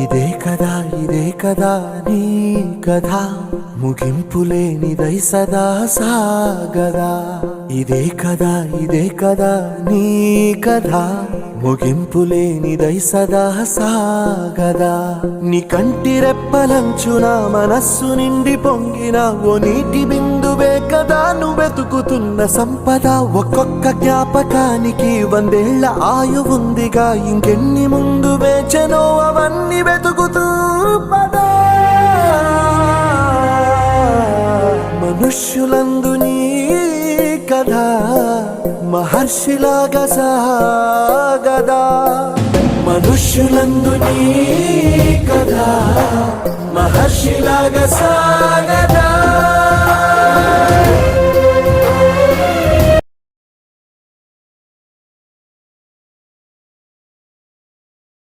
ఇదే కదా నీ కథ ముగింపులేనిదై సదా సాగదా ఇదే కదా నీ కథ ముగింపులేనిదై సదా సాగదా నీ కంటి రెప్పలంచున మనస్సు నిండి పొంగిన ఓ నీటి బిందువే కదా నువ్వెతుకుతున్న సంపద ఒక్కొక్క జ్ఞాపకానికి 100 ఏళ్ల ఆయువుందిగా ఇంకెన్ని ముందు వేచనో అవన్నీ వెతుకుతూ పదా మనుష్యులందు నీ కథ మహర్షిలాగా సాగదా మనుష్యులందు నీ కథ మహర్షిలాగా సాగదా